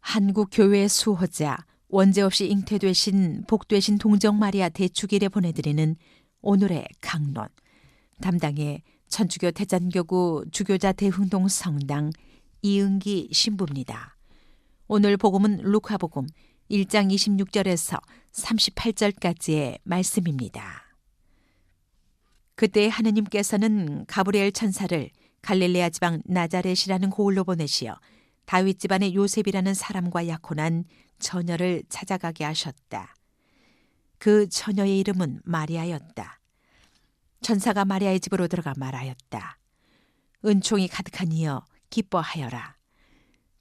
한국 교회의 수호자, 원죄 없이 잉태되신 복되신 동정 마리아 대축일에 보내드리는 오늘의 강론. 담당의 천주교 대전교구 주교자 대흥동 성당 이은기 신부입니다. 오늘 복음은 루카복음 1장 26절에서 38절까지의 말씀입니다. 그때 하느님께서는 가브리엘 천사를 갈릴레아 지방 나자렛이라는 고을로 보내시어 다윗 집안의 요셉이라는 사람과 약혼한 처녀를 찾아가게 하셨다. 그 처녀의 이름은 마리아였다. 천사가 마리아의 집으로 들어가 말하였다. 은총이 가득한 이여 기뻐하여라.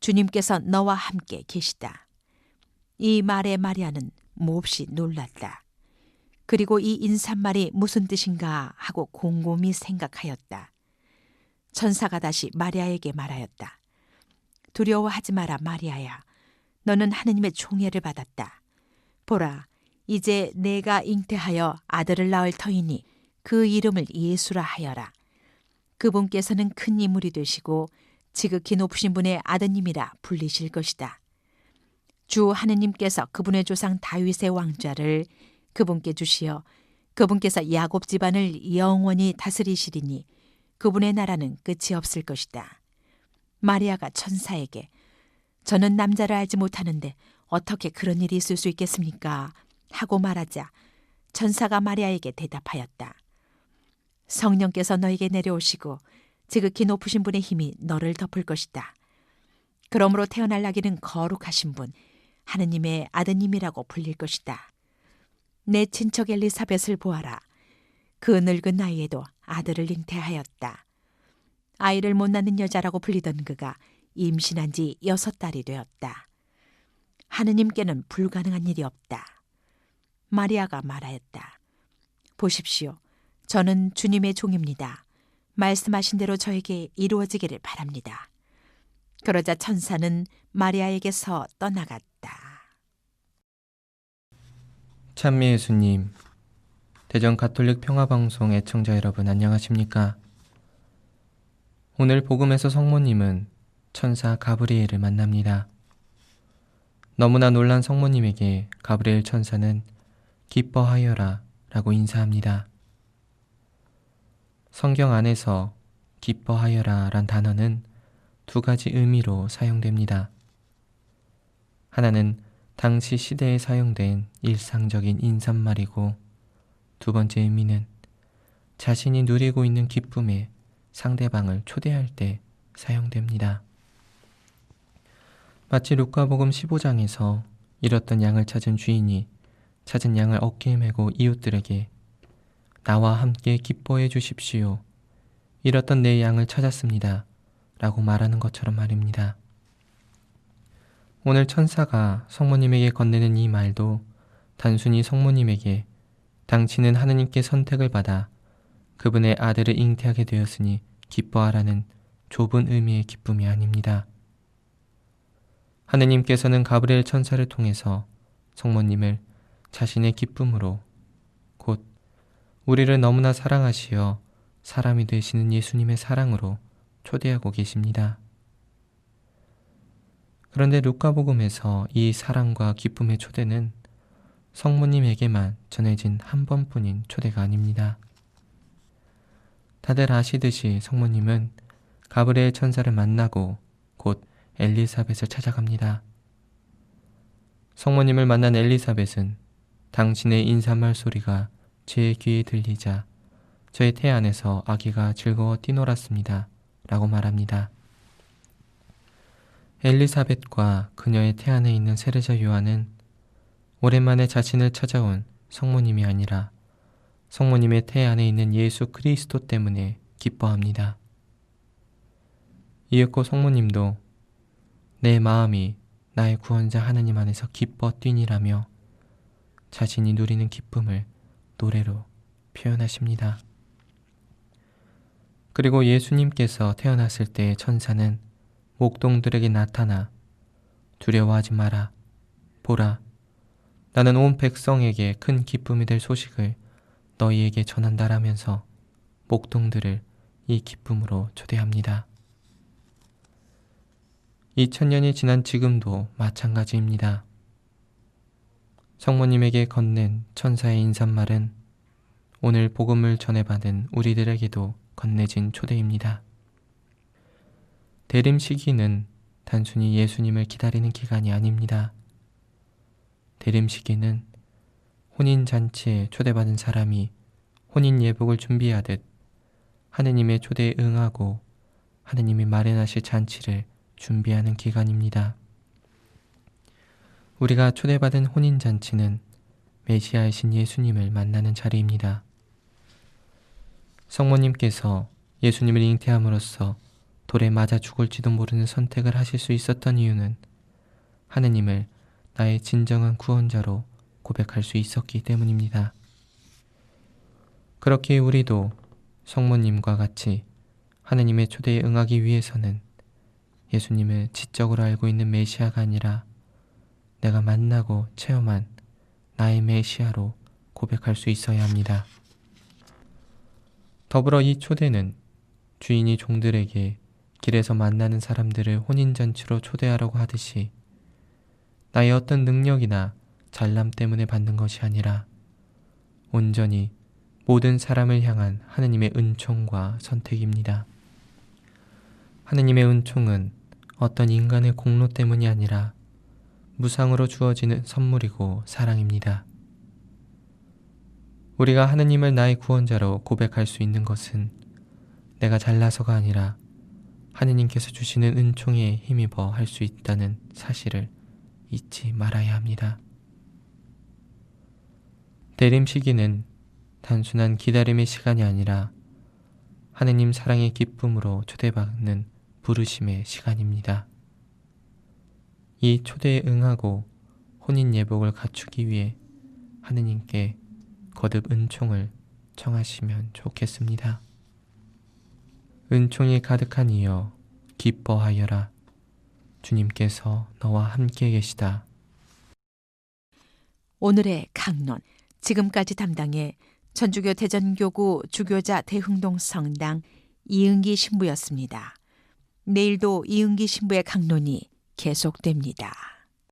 주님께서 너와 함께 계시다. 이 말에 마리아는 몹시 놀랐다. 그리고 이 인사말이 무슨 뜻인가 하고 곰곰이 생각하였다. 천사가 다시 마리아에게 말하였다. 두려워하지 마라 마리아야. 너는 하느님의 총애를 받았다. 보라, 이제 내가 잉태하여 아들을 낳을 터이니 그 이름을 예수라 하여라. 그분께서는 큰 인물이 되시고 지극히 높으신 분의 아드님이라 불리실 것이다. 주 하느님께서 그분의 조상 다윗의 왕좌를 그분께 주시어 그분께서 야곱 집안을 영원히 다스리시리니 그분의 나라는 끝이 없을 것이다. 마리아가 천사에게 저는 남자를 알지 못하는데 어떻게 그런 일이 있을 수 있겠습니까? 하고 말하자 천사가 마리아에게 대답하였다. 성령께서 너에게 내려오시고 지극히 높으신 분의 힘이 너를 덮을 것이다. 그러므로 태어날 아기는 거룩하신 분, 하느님의 아드님이라고 불릴 것이다. 내 친척 엘리사벳을 보아라. 그 늙은 나이에도 아들을 잉태하였다. 아이를 못 낳는 여자라고 불리던 그가 임신한 지 6달이 되었다. 하느님께는 불가능한 일이 없다. 마리아가 말하였다. 보십시오. 저는 주님의 종입니다. 말씀하신 대로 저에게 이루어지기를 바랍니다. 그러자 천사는 마리아에게서 떠나갔다. 찬미 예수님, 대전 가톨릭 평화방송 애청자 여러분 안녕하십니까? 오늘 복음에서 성모님은 천사 가브리엘을 만납니다. 너무나 놀란 성모님에게 가브리엘 천사는 기뻐하여라 라고 인사합니다. 성경 안에서 기뻐하여라 란 단어는 두 가지 의미로 사용됩니다. 하나는 당시 시대에 사용된 일상적인 인사말이고 두 번째 의미는 자신이 누리고 있는 기쁨에 상대방을 초대할 때 사용됩니다. 마치 루카복음 15장에서 잃었던 양을 찾은 주인이 찾은 양을 어깨에 메고 이웃들에게 나와 함께 기뻐해 주십시오. 잃었던 내 양을 찾았습니다. 라고 말하는 것처럼 말입니다. 오늘 천사가 성모님에게 건네는 이 말도 단순히 성모님에게 당신은 하느님께 선택을 받아 그분의 아들을 잉태하게 되었으니 기뻐하라는 좁은 의미의 기쁨이 아닙니다. 하느님께서는 가브리엘 천사를 통해서 성모님을 자신의 기쁨으로 곧 우리를 너무나 사랑하시어 사람이 되시는 예수님의 사랑으로 초대하고 계십니다. 그런데 루카복음에서 이 사랑과 기쁨의 초대는 성모님에게만 전해진 한 번뿐인 초대가 아닙니다. 다들 아시듯이 성모님은 가브리엘 천사를 만나고 곧 엘리사벳을 찾아갑니다. 성모님을 만난 엘리사벳은 당신의 인사말 소리가 제 귀에 들리자 저의 태 안에서 아기가 즐거워 뛰놀았습니다. 라고 말합니다. 엘리사벳과 그녀의 태 안에 있는 세례자 요한은 오랜만에 자신을 찾아온 성모님이 아니라 성모님의 태 안에 있는 예수 그리스도 때문에 기뻐합니다. 이윽고 성모님도 내 마음이 나의 구원자 하느님 안에서 기뻐 뛰니라며 자신이 누리는 기쁨을 노래로 표현하십니다. 그리고 예수님께서 태어났을 때의 천사는 목동들에게 나타나 두려워하지 마라. 보라, 나는 온 백성에게 큰 기쁨이 될 소식을 너희에게 전한다라면서 목동들을 이 기쁨으로 초대합니다. 2000년이 지난 지금도 마찬가지입니다. 성모님에게 건넨 천사의 인사말은 오늘 복음을 전해받은 우리들에게도 건네진 초대입니다. 대림 시기는 단순히 예수님을 기다리는 기간이 아닙니다. 대림 시기는 혼인잔치에 초대받은 사람이 혼인 예복을 준비하듯 하느님의 초대에 응하고 하느님이 마련하실 잔치를 준비하는 기간입니다. 우리가 초대받은 혼인잔치는 메시아이신 예수님을 만나는 자리입니다. 성모님께서 예수님을 잉태함으로써 돌에 맞아 죽을지도 모르는 선택을 하실 수 있었던 이유는 하느님을 나의 진정한 구원자로 고백할 수 있었기 때문입니다. 그렇게 우리도 성모님과 같이 하느님의 초대에 응하기 위해서는 예수님을 지적으로 알고 있는 메시아가 아니라 내가 만나고 체험한 나의 메시아로 고백할 수 있어야 합니다. 더불어 이 초대는 주인이 종들에게 길에서 만나는 사람들을 혼인잔치로 초대하라고 하듯이 나의 어떤 능력이나 잘남 때문에 받는 것이 아니라 온전히 모든 사람을 향한 하느님의 은총과 선택입니다. 하느님의 은총은 어떤 인간의 공로 때문이 아니라 무상으로 주어지는 선물이고 사랑입니다. 우리가 하느님을 나의 구원자로 고백할 수 있는 것은 내가 잘나서가 아니라 하느님께서 주시는 은총에 힘입어 할 수 있다는 사실을 잊지 말아야 합니다. 대림 시기는 단순한 기다림의 시간이 아니라 하느님 사랑의 기쁨으로 초대받는 부르심의 시간입니다. 이 초대에 응하고 혼인 예복을 갖추기 위해 하느님께 거듭 은총을 청하시면 좋겠습니다. 은총이 가득한 이여 기뻐하여라. 주님께서 너와 함께 계시다. 오늘의 강론, 지금까지 담당해 천주교 대전교구 주교자 대흥동 성당 이은기 신부였습니다. 내일도 이은기 신부의 강론이 계속됩니다.